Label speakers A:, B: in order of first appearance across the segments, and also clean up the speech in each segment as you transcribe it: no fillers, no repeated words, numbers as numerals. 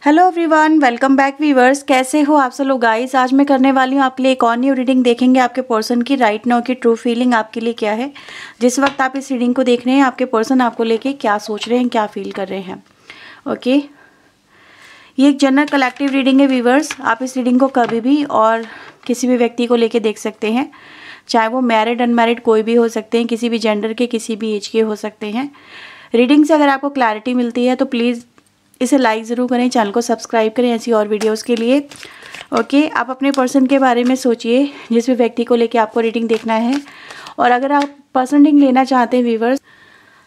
A: Hello everyone, welcome back viewers. कैसे हो आप सब लोग गाइस। आज मैं करने वाली हूँ आपके लिए एक और न्यू रीडिंग। देखेंगे आपके पर्सन की राइट नाउ की ट्रू फीलिंग आपके लिए क्या है। जिस वक्त आप इस रीडिंग को देख रहे हैं आपके पर्सन आपको लेके क्या सोच रहे हैं, क्या फील कर रहे हैं। ओके, ये एक जनरल कलेक्टिव रीडिंग है वीवर्स। आप इस रीडिंग को कभी भी और किसी भी व्यक्ति को लेके देख सकते हैं, चाहे वो मैरिड अनमैरिड कोई भी हो सकते हैं, किसी भी जेंडर के किसी भी एज के हो सकते हैं। रीडिंग से अगर आपको क्लैरिटी मिलती है तो प्लीज़ इसे लाइक ज़रूर करें, चैनल को सब्सक्राइब करें ऐसी और वीडियोस के लिए। ओके, आप अपने पर्सन के बारे में सोचिए जिस भी व्यक्ति को लेके आपको रीडिंग देखना है। और अगर आप पर्सन रीडिंग लेना चाहते हैं वीवर्स,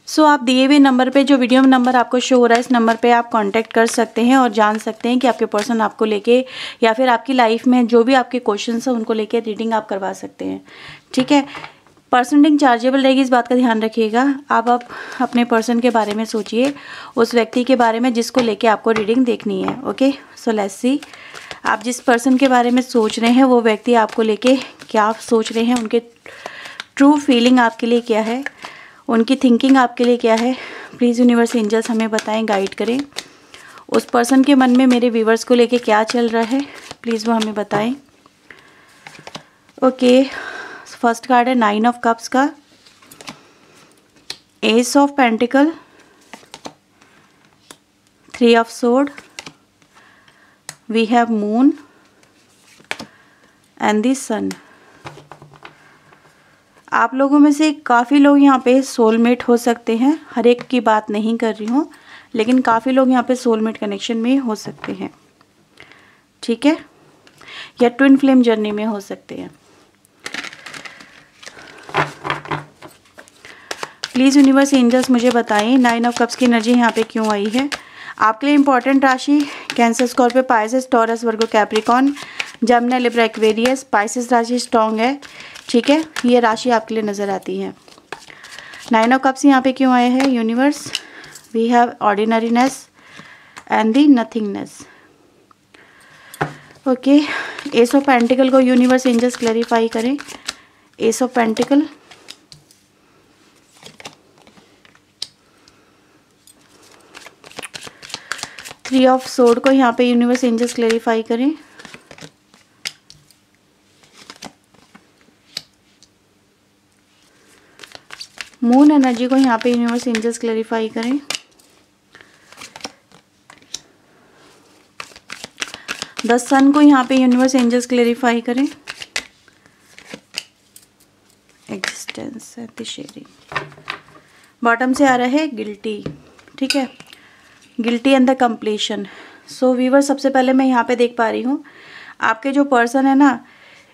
A: सो आप दिए हुए नंबर पे, जो वीडियो में नंबर आपको शो हो रहा है, इस नंबर पे आप कांटेक्ट कर सकते हैं और जान सकते हैं कि आपके पर्सन आपको लेके या फिर आपकी लाइफ में जो भी आपके क्वेश्चंस हैं उनको लेके रीडिंग आप करवा सकते हैं। ठीक है, पर्सन रीडिंग चार्जेबल रहेगी, इस बात का ध्यान रखिएगा। आप अपने पर्सन के बारे में सोचिए, उस व्यक्ति के बारे में जिसको लेके आपको रीडिंग देखनी है। ओके, सो लेट्स सी आप जिस पर्सन के बारे में सोच रहे हैं वो व्यक्ति आपको लेके क्या सोच रहे हैं, उनके ट्रू फीलिंग आपके लिए क्या है, उनकी थिंकिंग आपके लिए क्या है। प्लीज़ यूनिवर्स एंजल्स हमें बताएं, गाइड करें। उस पर्सन के मन में मेरे व्यूवर्स को लेके क्या चल रहा है, प्लीज़ वो हमें बताएं। ओके, फर्स्ट कार्ड है 9 ऑफ कप्स का, ace of pentacle, 3 of sword, we have moon and the sun. आप लोगों में से काफ़ी लोग यहाँ पे सोलमेट हो सकते हैं, हर एक की बात नहीं कर रही हूँ, लेकिन काफ़ी लोग यहाँ पे सोलमेट कनेक्शन में हो सकते हैं। ठीक है, या ट्विन फ्लेम जर्नी में हो सकते हैं। प्लीज़ यूनिवर्स एंजल्स मुझे बताएं 9 ऑफ कप्स की एनर्जी यहाँ पे क्यों आई है। आपके लिए इंपॉर्टेंट राशि कैंसर, स्कॉर्पियो, पाइसेस, टॉरस, वर्गो, कैप्रिकॉन, जमना, लिब्रा, एक्वेरियस। पाइसेस राशि स्ट्रॉन्ग है। ठीक है, ये राशि आपके लिए नज़र आती है। 9 ऑफ कप्स यहाँ पे क्यों आए हैं universe. We have ordinariness and the nothingness. Okay, ace of pentacle को यूनिवर्स एंजल्स क्लैरिफाई करें। Ace of pentacle, three of sword को यहाँ पे यूनिवर्स एंजल्स क्लैरिफाई करें। मून एनर्जी को यहाँ पे यूनिवर्स एंजल्स क्लैरिफाई करें। द सन को यहाँ पे यूनिवर्स एंजल्स क्लैरिफाई करें। Existence and the sharing. Bottom से आ रहा है गिल्टी। ठीक है, guilty and the completion. So weaver, सबसे पहले मैं यहाँ पे देख पा रही हूँ आपके जो पर्सन है ना,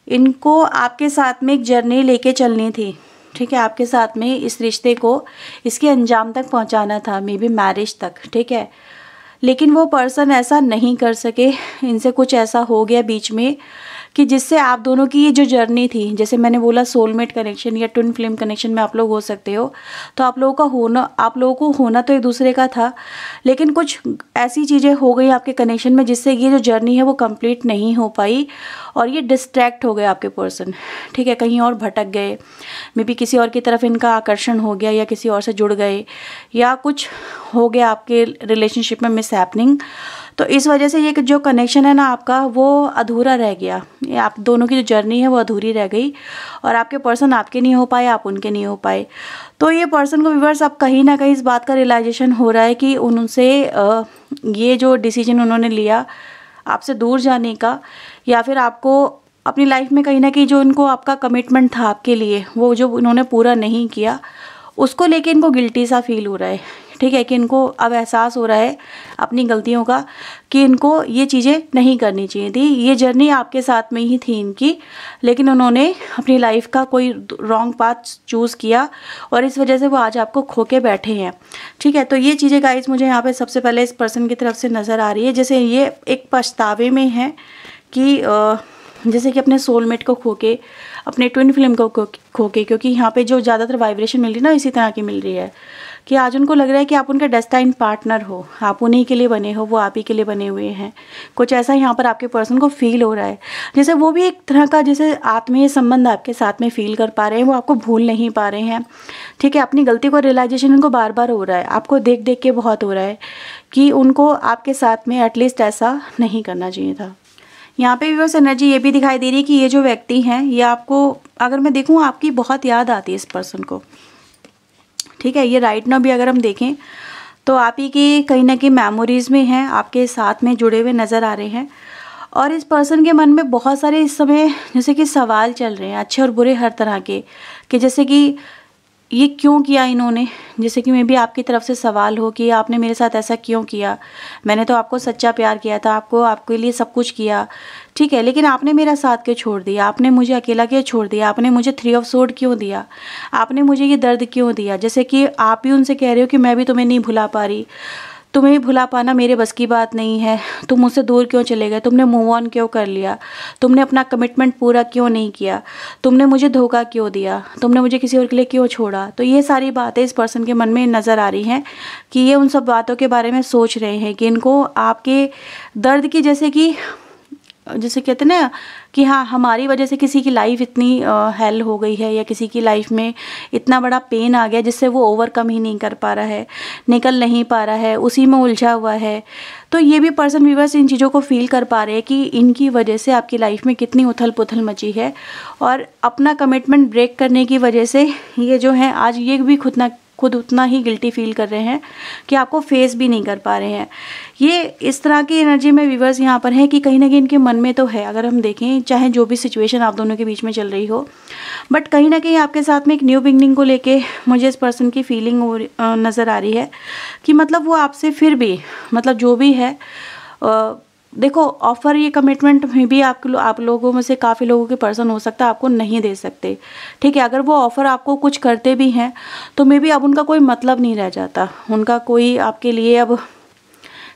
A: इनको आपके साथ में एक जर्नी लेके चलनी थी। ठीक है, आपके साथ में इस रिश्ते को इसके अंजाम तक पहुँचाना था, मे बी मैरिज तक। ठीक है, लेकिन वो पर्सन ऐसा नहीं कर सके, इनसे कुछ ऐसा हो गया बीच में कि जिससे आप दोनों की ये जो जर्नी थी, जैसे मैंने बोला सोलमेट कनेक्शन या ट्विन फ्लेम कनेक्शन में आप लोग हो सकते हो, तो आप लोगों को होना तो एक दूसरे का था, लेकिन कुछ ऐसी चीज़ें हो गई आपके कनेक्शन में जिससे ये जो जर्नी है वो कंप्लीट नहीं हो पाई और ये डिस्ट्रैक्ट हो गए आपके पर्सन। ठीक है, कहीं और भटक गए, मे बी किसी और की तरफ इनका आकर्षण हो गया या किसी और से जुड़ गए या कुछ हो गया आपके रिलेशनशिप में मिस हैपनिंग। तो इस वजह से ये जो कनेक्शन है ना आपका, वो अधूरा रह गया। ये आप दोनों की जो जर्नी है वो अधूरी रह गई और आपके पर्सन आपके नहीं हो पाए, आप उनके नहीं हो पाए। तो ये पर्सन को व्यूअर्स अब कहीं ना कहीं इस बात का रियलाइजेशन हो रहा है कि उनसे ये जो डिसीजन उन्होंने लिया आपसे दूर जाने का, या फिर आपको अपनी लाइफ में कहीं ना कहीं जो इनको आपका कमिटमेंट था आपके लिए, वो जो उन्होंने पूरा नहीं किया, उसको लेके इनको गिल्टी सा फील हो रहा है। ठीक है, कि इनको अब एहसास हो रहा है अपनी गलतियों का कि इनको ये चीज़ें नहीं करनी चाहिए थी। ये जर्नी आपके साथ में ही थी इनकी, लेकिन उन्होंने अपनी लाइफ का कोई रॉन्ग पाथ चूज़ किया और इस वजह से वो आज आपको खो के बैठे हैं। ठीक है, तो ये चीज़ें गाइस मुझे यहाँ पे सबसे पहले इस पर्सन की तरफ से नज़र आ रही है। जैसे ये एक पछतावे में है कि जैसे कि अपने सोलमेट को खो के, अपने ट्विन फ्लेम को खो के, क्योंकि यहाँ पे जो ज़्यादातर वाइब्रेशन मिल रही है ना इसी तरह की मिल रही है। कि आज उनको लग रहा है कि आप उनका डेस्टाइन पार्टनर हो, आप उन्हीं के लिए बने हो, वो आप ही के लिए बने हुए हैं। कुछ ऐसा यहाँ पर आपके पर्सन को फील हो रहा है, जैसे वो भी एक तरह का जैसे आत्मीय संबंध आपके साथ में फील कर पा रहे हैं, वो आपको भूल नहीं पा रहे हैं। ठीक है, अपनी गलती को रियलाइजेशन उनको बार बार हो रहा है, आपको देख देख के बहुत हो रहा है कि उनको आपके साथ में एटलीस्ट ऐसा नहीं करना चाहिए था। यहाँ पे व्यूअर्स एनर्जी ये भी दिखाई दे रही है कि ये जो व्यक्ति हैं ये आपको, अगर मैं देखूँ, आपकी बहुत याद आती है इस पर्सन को। ठीक है, ये राइट नाउ भी अगर हम देखें तो आप ही की कहीं ना कहीं मेमोरीज में हैं, आपके साथ में जुड़े हुए नज़र आ रहे हैं। और इस पर्सन के मन में बहुत सारे इस समय जैसे कि सवाल चल रहे हैं, अच्छे और बुरे हर तरह के, कि जैसे कि ये क्यों किया इन्होंने, जैसे कि मैं भी आपकी तरफ से सवाल हो कि आपने मेरे साथ ऐसा क्यों किया, मैंने तो आपको सच्चा प्यार किया था, आपके लिए सब कुछ किया, ठीक है, लेकिन आपने मेरा साथ क्यों छोड़ दिया, आपने मुझे अकेला क्यों छोड़ दिया, आपने मुझे 3 ऑफ सोर्ड क्यों दिया, आपने मुझे ये दर्द क्यों दिया। जैसे कि आप भी उनसे कह रहे हो कि मैं भी तुम्हें नहीं भुला पा रही, तुम्हें भुला पाना मेरे बस की बात नहीं है, तुम मुझसे दूर क्यों चले गए, तुमने मूव ऑन क्यों कर लिया, तुमने अपना कमिटमेंट पूरा क्यों नहीं किया, तुमने मुझे धोखा क्यों दिया, तुमने मुझे किसी और के लिए क्यों छोड़ा। तो ये सारी बातें इस पर्सन के मन में नज़र आ रही हैं कि ये उन सब बातों के बारे में सोच रहे हैं कि इनको आपके दर्द की, जैसे कहते हैं ना कि हाँ, हमारी वजह से किसी की लाइफ इतनी हेल हो गई है, या किसी की लाइफ में इतना बड़ा पेन आ गया जिससे वो ओवरकम ही नहीं कर पा रहा है, निकल नहीं पा रहा है, उसी में उलझा हुआ है। तो ये भी पर्सन व्यूअर्स इन चीज़ों को फील कर पा रहे हैं कि इनकी वजह से आपकी लाइफ में कितनी उथल पुथल मची है, और अपना कमिटमेंट ब्रेक करने की वजह से ये जो है आज ये भी खुद उतना ही गिल्टी फील कर रहे हैं कि आपको फेस भी नहीं कर पा रहे हैं। ये इस तरह की एनर्जी में व्यूअर्स यहाँ पर है कि कहीं ना कहीं इनके मन में तो है, अगर हम देखें चाहे जो भी सिचुएशन आप दोनों के बीच में चल रही हो, बट कहीं ना कहीं आपके साथ में एक न्यू बिगनिंग को लेके मुझे इस पर्सन की फीलिंग नज़र आ रही है कि मतलब वो आपसे फिर भी, मतलब जो भी है, देखो ऑफ़र, ये कमिटमेंट में भी आप लोगों में से काफ़ी लोगों के पर्सन हो सकता है आपको नहीं दे सकते। ठीक है, अगर वो ऑफ़र आपको कुछ करते भी हैं तो मे बी अब उनका कोई मतलब नहीं रह जाता, उनका कोई आपके लिए अब,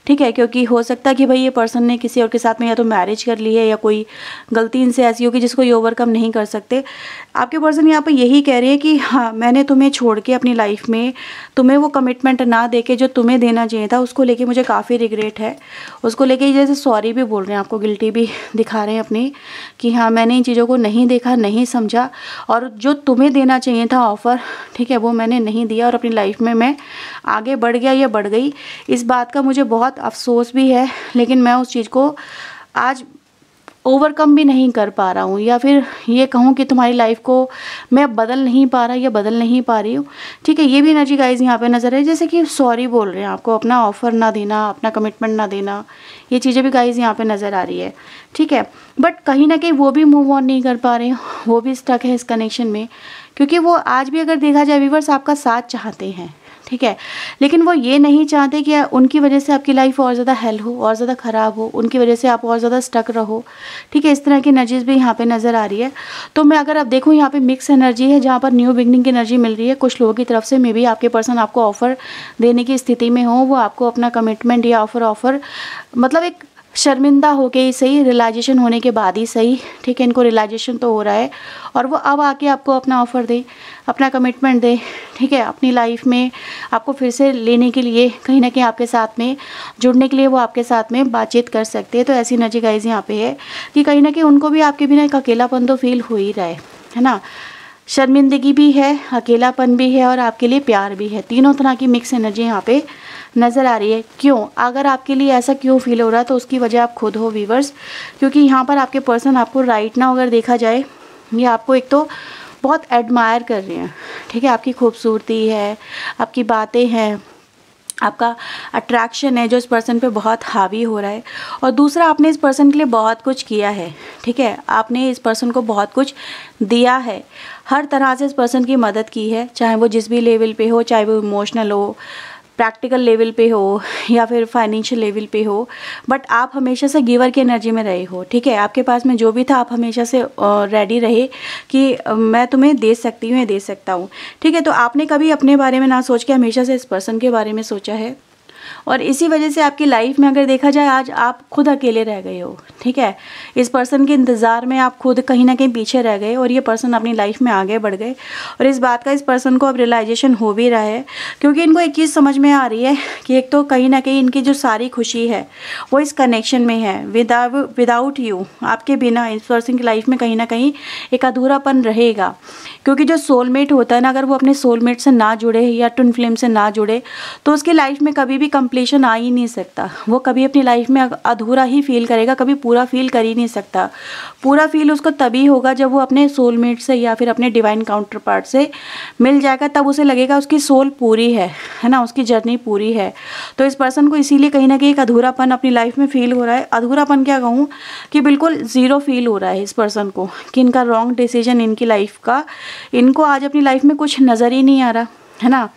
A: ठीक है, क्योंकि हो सकता है कि भाई ये पर्सन ने किसी और के साथ में या तो मैरिज कर ली है, या कोई गलती इनसे ऐसी होगी जिसको ये ओवरकम नहीं कर सकते। आपके पर्सन यहाँ पे यही कह रहे हैं कि हाँ, मैंने तुम्हें छोड़ के अपनी लाइफ में तुम्हें वो कमिटमेंट ना देके जो तुम्हें देना चाहिए था, उसको लेके मुझे काफ़ी रिग्रेट है, उसको लेके जैसे सॉरी भी बोल रहे हैं, आपको गिल्टी भी दिखा रहे हैं अपनी कि हाँ, मैंने इन चीज़ों को नहीं देखा, नहीं समझा, और जो तुम्हें देना चाहिए था ऑफ़र, ठीक है, वो मैंने नहीं दिया, और अपनी लाइफ में मैं आगे बढ़ गया या बढ़ गई, इस बात का मुझे बहुत अफसोस भी है, लेकिन मैं उस चीज़ को आज ओवरकम भी नहीं कर पा रहा हूँ, या फिर ये कहूँ कि तुम्हारी लाइफ को मैं बदल नहीं पा रहा या बदल नहीं पा रही हूँ। ठीक है, ये भी एनर्जी गाइज यहाँ पे नज़र है, जैसे कि सॉरी बोल रहे हैं आपको, अपना ऑफ़र ना देना, अपना कमिटमेंट ना देना, ये चीज़ें भी गाइज यहाँ पे नज़र आ रही है। ठीक है, बट कहीं ना कहीं वो भी मूव ऑन नहीं कर पा रहे, वो भी स्टक है इस कनेक्शन में, क्योंकि वो आज भी अगर देखा जाए व्यूअर्स आपका साथ चाहते हैं। ठीक है, लेकिन वो ये नहीं चाहते कि उनकी वजह से आपकी लाइफ और ज़्यादा हेल हो, और ज़्यादा ख़राब हो, उनकी वजह से आप और ज़्यादा स्टक रहो। ठीक है, इस तरह की एनर्जीज भी यहाँ पे नज़र आ रही है। तो मैं अगर आप देखूँ यहाँ पे मिक्स एनर्जी है, जहाँ पर न्यू बिगनिंग की एनर्जी मिल रही है कुछ लोगों की तरफ से, मे बी आपके पर्सन आपको ऑफ़र देने की स्थिति में हो, वो आपको अपना कमिटमेंट या ऑफ़र मतलब एक शर्मिंदा होके ही सही, रियलाइजेशन होने के बाद ही सही, ठीक है, इनको रियलाइजेशन तो हो रहा है, और वो अब आके आपको अपना ऑफ़र दे, अपना कमिटमेंट दे, ठीक है, अपनी लाइफ में आपको फिर से लेने के लिए, कहीं ना कहीं आपके साथ में जुड़ने के लिए वो आपके साथ में बातचीत कर सकते हैं। तो ऐसी एनर्जी गाइज यहाँ पे है कि कहीं ना कहीं उनको भी आपके बिना एक अकेलापन तो फील हो ही रहा है ना, शर्मिंदगी भी है, अकेलापन भी है, और आपके लिए प्यार भी है। तीनों तरह की मिक्स एनर्जी यहाँ पे नज़र आ रही है। क्यों, अगर आपके लिए ऐसा क्यों फील हो रहा है तो उसकी वजह आप खुद हो व्यूअर्स, क्योंकि यहाँ पर आपके पर्सन आपको राइट नाउ अगर देखा जाए, ये आपको एक तो बहुत एडमायर कर रहे हैं। ठीक है, आपकी खूबसूरती है, आपकी बातें हैं, आपका अट्रैक्शन है जो इस पर्सन पे बहुत हावी हो रहा है, और दूसरा आपने इस पर्सन के लिए बहुत कुछ किया है। ठीक है, आपने इस पर्सन को बहुत कुछ दिया है, हर तरह से इस पर्सन की मदद की है, चाहे वो जिस भी लेवल पे हो, चाहे वो इमोशनल हो, प्रैक्टिकल लेवल पे हो, या फिर फाइनेंशियल लेवल पे हो, बट आप हमेशा से गिवर की एनर्जी में रहे हो। ठीक है, आपके पास में जो भी था आप हमेशा से रेडी रहे कि मैं तुम्हें दे सकती हूँ या दे सकता हूँ। ठीक है, तो आपने कभी अपने बारे में ना सोच के हमेशा से इस पर्सन के बारे में सोचा है, और इसी वजह से आपकी लाइफ में अगर देखा जाए आज आप खुद अकेले रह गए हो, ठीक है। इस पर्सन के इंतज़ार में आप खुद कहीं ना कहीं पीछे रह गए और ये पर्सन अपनी लाइफ में आगे बढ़ गए। और इस बात का इस पर्सन को अब रियलाइजेशन हो भी रहा है, क्योंकि इनको एक चीज़ समझ में आ रही है कि एक तो कहीं ना कहीं इनकी जो सारी खुशी है वो इस कनेक्शन में है। विदाउट यू, आपके बिना इस पर्सन की लाइफ में कहीं ना कहीं एक अधूरापन रहेगा। क्योंकि जो सोलमेट होता है ना, अगर वो अपने सोलमेट से ना जुड़े या ट्विन फ्लेम से ना जुड़े तो उसकी लाइफ में कभी भी कंप्लीशन आ ही नहीं सकता। वो कभी अपनी लाइफ में अधूरा ही फील करेगा, कभी पूरा फील कर ही नहीं सकता। पूरा फील उसको तभी होगा जब वो अपने सोलमेट से या फिर अपने डिवाइन काउंटर पार्ट से मिल जाएगा, तब उसे लगेगा उसकी सोल पूरी है ना, उसकी जर्नी पूरी है। तो इस पर्सन को इसीलिए कहीं ना कहीं एक अधूरापन अपनी लाइफ में फील हो रहा है। अधूरापन क्या कहूँ कि बिल्कुल ज़ीरो फील हो रहा है इस पर्सन को, कि इनका रॉन्ग डिसीजन इनकी लाइफ का, इनको आज अपनी लाइफ में कुछ नज़र ही नहीं आ रहा है ना।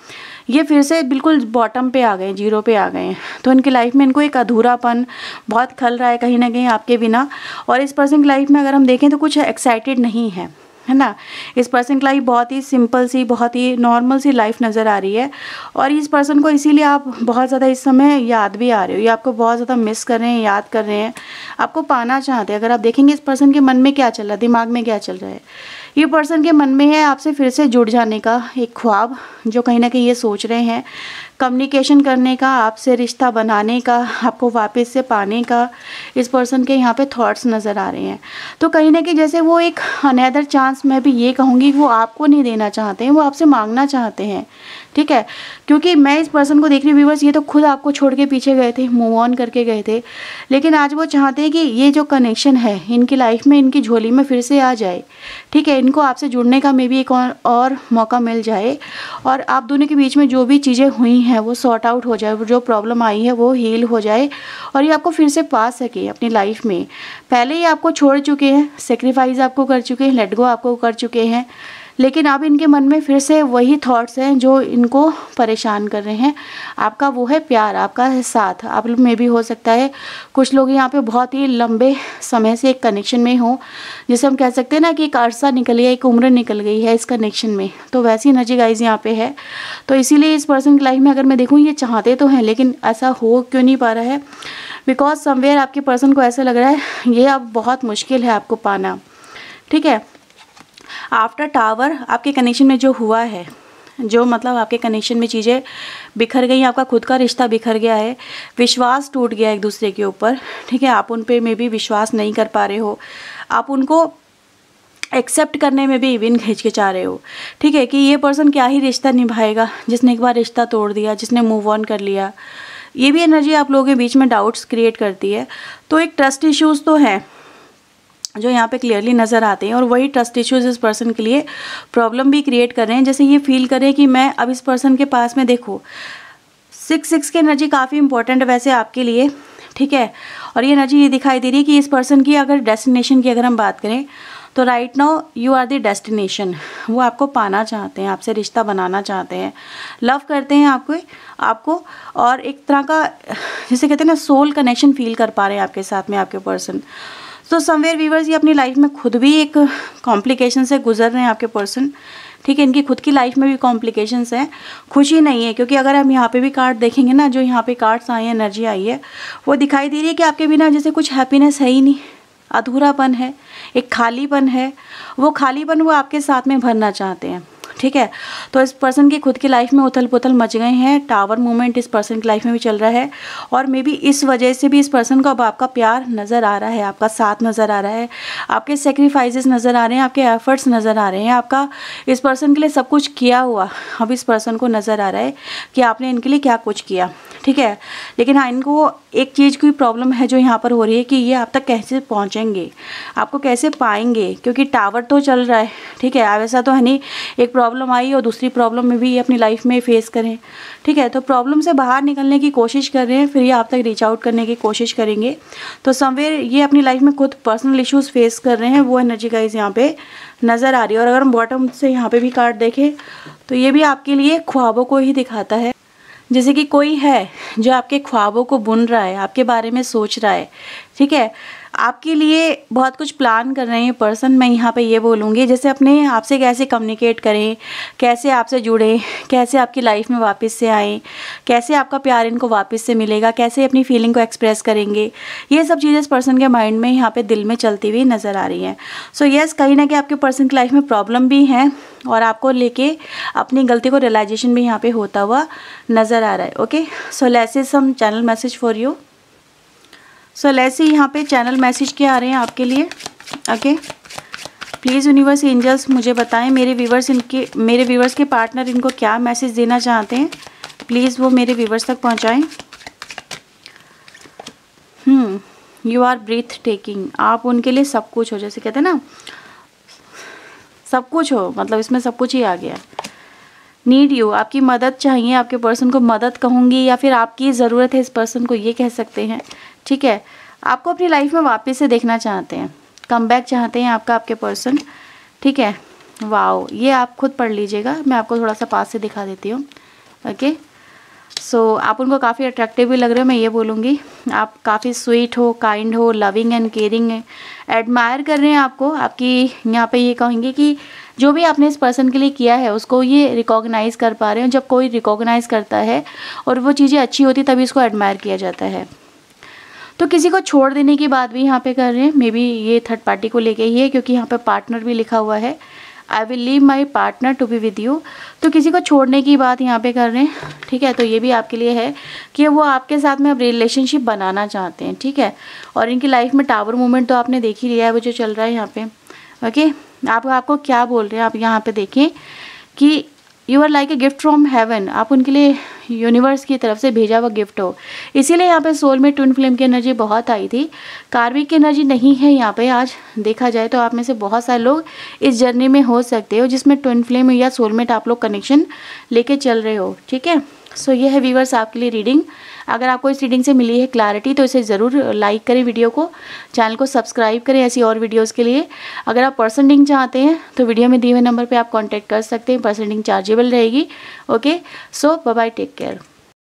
A: ये फिर से बिल्कुल बॉटम पे आ गए, जीरो पे आ गए हैं। तो इनकी लाइफ में इनको एक अधूरापन बहुत खल रहा है कहीं ना कहीं आपके बिना। और इस पर्सन की लाइफ में अगर हम देखें तो कुछ एक्साइटेड नहीं है ना। इस पर्सन की लाइफ बहुत ही सिंपल सी, बहुत ही नॉर्मल सी लाइफ नज़र आ रही है। और इस पर्सन को इसीलिए आप बहुत ज़्यादा इस समय याद भी आ रहे हो, ये आपको बहुत ज़्यादा मिस कर रहे हैं, याद कर रहे हैं, आपको पाना चाहते हैं। अगर आप देखेंगे इस पर्सन के मन में क्या चल रहा है, दिमाग में क्या चल रहा है, ये पर्सन के मन में है आपसे फिर से जुड़ जाने का एक ख्वाब, जो कहीं ना कहीं ये सोच रहे हैं कम्युनिकेशन करने का, आपसे रिश्ता बनाने का, आपको वापस से पाने का। इस पर्सन के यहाँ पे थॉट्स नज़र आ रहे हैं। तो कहीं ना कहीं जैसे वो एक अनदर चांस, मैं भी ये कहूँगी, वो आपको नहीं देना चाहते हैं, वो आपसे मांगना चाहते हैं, ठीक है। क्योंकि मैं इस पर्सन को देख रही हूँ व्यूअर्स, ये तो खुद आपको छोड़ के पीछे गए थे, मूव ऑन करके गए थे, लेकिन आज वो चाहते हैं कि ये जो कनेक्शन है इनकी लाइफ में, इनकी झोली में फिर से आ जाए, ठीक है। इनको आपसे जुड़ने का मे भी एक और मौका मिल जाए और आप दोनों के बीच में जो भी चीज़ें हुई हैं वो सॉर्ट आउट हो जाए, जो प्रॉब्लम आई है वो हील हो जाए और ये आपको फिर से पा सके अपनी लाइफ में। पहले ही आपको छोड़ चुके हैं, सेक्रीफाइस आपको कर चुके हैं, लेट गो आपको कर चुके हैं, लेकिन अब इनके मन में फिर से वही थॉट्स हैं जो इनको परेशान कर रहे हैं। आपका वो है प्यार, आपका है साथ। आप लोग में भी हो सकता है कुछ लोग यहाँ पे बहुत ही लंबे समय से एक कनेक्शन में हो, जिसे हम कह सकते हैं ना कि एक अरसा निकल गया, एक उम्र निकल गई है इस कनेक्शन में। तो वैसी एनर्जी गाइज यहाँ पे है। तो इसीलिए इस पर्सन की लाइफ में अगर मैं देखूँ, ये चाहते तो हैं लेकिन ऐसा हो क्यों नहीं पा रहा है, बिकॉज समवेयर आपके पर्सन को ऐसा लग रहा है ये अब बहुत मुश्किल है आपको पाना, ठीक है। आफ्टर टावर आपके कनेक्शन में जो हुआ है, जो मतलब आपके कनेक्शन में चीज़ें बिखर गई, आपका खुद का रिश्ता बिखर गया है, विश्वास टूट गया एक दूसरे के ऊपर, ठीक है। आप उन पे में भी विश्वास नहीं कर पा रहे हो, आप उनको एक्सेप्ट करने में भी इवन हिचकिचा रहे हो, ठीक है, कि ये पर्सन क्या ही रिश्ता निभाएगा जिसने एक बार रिश्ता तोड़ दिया, जिसने मूव ऑन कर लिया। ये भी एनर्जी आप लोगों के बीच में डाउट्स क्रिएट करती है। तो एक ट्रस्ट इश्यूज़ तो है जो यहाँ पे क्लियरली नज़र आते हैं, और वही ट्रस्ट इश्यूज इस पर्सन के लिए प्रॉब्लम भी क्रिएट कर रहे हैं। जैसे ये फील करें कि मैं अब इस पर्सन के पास में, देखो 6 की एनर्जी काफ़ी इंपॉर्टेंट है वैसे आपके लिए, ठीक है। और ये एनर्जी ये दिखाई दे रही है कि इस पर्सन की अगर डेस्टिनेशन की अगर हम बात करें तो right now you are the destination. वो आपको पाना चाहते हैं, आपसे रिश्ता बनाना चाहते हैं, लव करते हैं आपको और एक तरह का जिसे कहते हैं ना सोल कनेक्शन फील कर पा रहे हैं आपके साथ में आपके पर्सन। तो समवेयर व्यूअर्स ये अपनी लाइफ में खुद भी एक कॉम्प्लिकेशन से गुजर रहे हैं आपके पर्सन, ठीक है। इनकी खुद की लाइफ में भी कॉम्प्लिकेशंस हैं, खुशी नहीं है। क्योंकि अगर हम यहाँ पे भी कार्ड देखेंगे ना, जो यहाँ पे कार्ड्स आए हैं, एनर्जी आई है, वो दिखाई दे रही है कि आपके बिना जैसे कुछ हैप्पीनेस है ही नहीं, अधूरापन है, एक खालीपन है। वो खालीपन वो आपके साथ में भरना चाहते हैं, ठीक है। तो इस पर्सन की खुद की लाइफ में उथल पुथल मच गए हैं, टावर मूवमेंट इस पर्सन की लाइफ में भी चल रहा है, और मे बी इस वजह से भी इस पर्सन को अब आपका प्यार नज़र आ रहा है, आपका साथ नज़र आ रहा है, आपके सेक्रीफाइसेस नज़र आ रहे हैं, आपके एफर्ट्स नज़र आ रहे हैं, आपका इस पर्सन के लिए सब कुछ किया हुआ अब इस पर्सन को नज़र आ रहा है कि आपने इनके लिए क्या कुछ किया, ठीक है। लेकिन हाँ, इनको एक चीज़ की प्रॉब्लम है जो यहाँ पर हो रही है कि ये आप तक कैसे पहुँचेंगे, आपको कैसे पाएंगे, क्योंकि टावर तो चल रहा है, ठीक है। अब ऐसा तो है नहीं एक प्रॉब्लम आई और दूसरी प्रॉब्लम में भी ये अपनी लाइफ में फेस करें, ठीक है। तो प्रॉब्लम से बाहर निकलने की कोशिश कर रहे हैं, फिर ये आप तक रीच आउट करने की कोशिश करेंगे। तो समवेयर ये अपनी लाइफ में खुद पर्सनल इश्यूज़ फेस कर रहे हैं, वो एनर्जी गाइस यहाँ पे नज़र आ रही है। और अगर हम बॉटम से यहाँ पे भी कार्ड देखें तो ये भी आपके लिए ख्वाबों को ही दिखाता है, जैसे कि कोई है जो आपके ख्वाबों को बुन रहा है, आपके बारे में सोच रहा है, ठीक है। आपके लिए बहुत कुछ प्लान कर रहे हैं पर्सन। मैं यहाँ पे ये बोलूँगी जैसे अपने आपसे कैसे कम्युनिकेट करें, कैसे आपसे जुड़ें, कैसे आपकी लाइफ में वापस से आएँ, कैसे आपका प्यार इनको वापस से मिलेगा, कैसे अपनी फीलिंग को एक्सप्रेस करेंगे, ये सब चीज़ें इस पर्सन के माइंड में यहाँ पे दिल में चलती हुई नज़र आ रही हैं। सो यस, कहीं ना कहीं आपके पर्सन की लाइफ में प्रॉब्लम भी हैं और आपको लेके अपनी गलती को रियलाइजेशन भी यहाँ पे होता हुआ नज़र आ रहा है। Okay, so let's see some channel message for you. So let's see यहाँ पे चैनल मैसेज क्या आ रहे हैं आपके लिए। ओके, प्लीज़ यूनिवर्स एंजल्स मुझे बताएं मेरे व्यूवर्स के पार्टनर इनको क्या मैसेज देना चाहते हैं, प्लीज़ वो मेरे व्यूवर्स तक पहुँचाएँ। यू आर ब्रीथ टेकिंग, आप उनके लिए सब कुछ हो, जैसे कहते हैं ना सब कुछ हो, मतलब इसमें सब कुछ ही आ गया। नीड यू, आपकी मदद चाहिए, आपके पर्सन को मदद कहूँगी या फिर आपकी ज़रूरत है इस पर्सन को, ये कह सकते हैं। ठीक है, आपको अपनी लाइफ में वापस से देखना चाहते हैं, कम बैक चाहते हैं आपके पर्सन। ठीक है, वाओ, ये आप खुद पढ़ लीजिएगा, मैं आपको थोड़ा सा पास से दिखा देती हूँ। ओके, सो आप उनको काफ़ी अट्रैक्टिव भी लग रहे हो, मैं ये बोलूँगी। आप काफ़ी स्वीट हो, काइंड हो, लविंग एंड केयरिंग है, एडमायर कर रहे हैं आपको। आपकी यहाँ पे ये कहेंगे कि जो भी आपने इस पर्सन के लिए किया है उसको ये रिकॉग्नाइज़ कर पा रहे हो। जब कोई रिकॉग्नाइज़ करता है और वो चीज़ें अच्छी होती तभी इसको एडमायर किया जाता है। तो किसी को छोड़ देने की बात भी यहाँ पे कर रहे हैं, मे बी ये थर्ड पार्टी को लेके ही है क्योंकि यहाँ पे पार्टनर भी लिखा हुआ है। I will leave my partner to be with you, तो किसी को छोड़ने की बात यहाँ पे कर रहे हैं। ठीक है, तो ये भी आपके लिए है कि वो आपके साथ में अब रिलेशनशिप बनाना चाहते हैं। ठीक है, और इनकी लाइफ में टावर मूवमेंट तो आपने देख ही लिया है वो जो चल रहा है यहाँ पे। ओके, आपको क्या बोल रहे हैं, आप यहाँ पे देखें कि you are like a gift from heaven, आप उनके लिए यूनिवर्स की तरफ से भेजा हुआ गिफ्ट हो। इसीलिए यहाँ पे सोल में ट्विन फ्लेम की एनर्जी बहुत आई थी, कार्मिक की एनर्जी नहीं है यहाँ पे। आज देखा जाए तो आप में से बहुत सारे लोग इस जर्नी में हो सकते हो जिसमें ट्विन फ्लेम या सोलमेट आप लोग कनेक्शन लेके चल रहे हो। ठीक है, सो ये है व्यूवर्स आपके लिए रीडिंग। अगर आपको इस रीडिंग से मिली है क्लैरिटी तो इसे ज़रूर लाइक करें, वीडियो को, चैनल को सब्सक्राइब करें ऐसी और वीडियोस के लिए। अगर आप पर्सन रीडिंग चाहते हैं तो वीडियो में दिए हुए नंबर पे आप कांटेक्ट कर सकते हैं, पर्सन रीडिंग चार्जेबल रहेगी। ओके, सो बाय बाय, टेक केयर।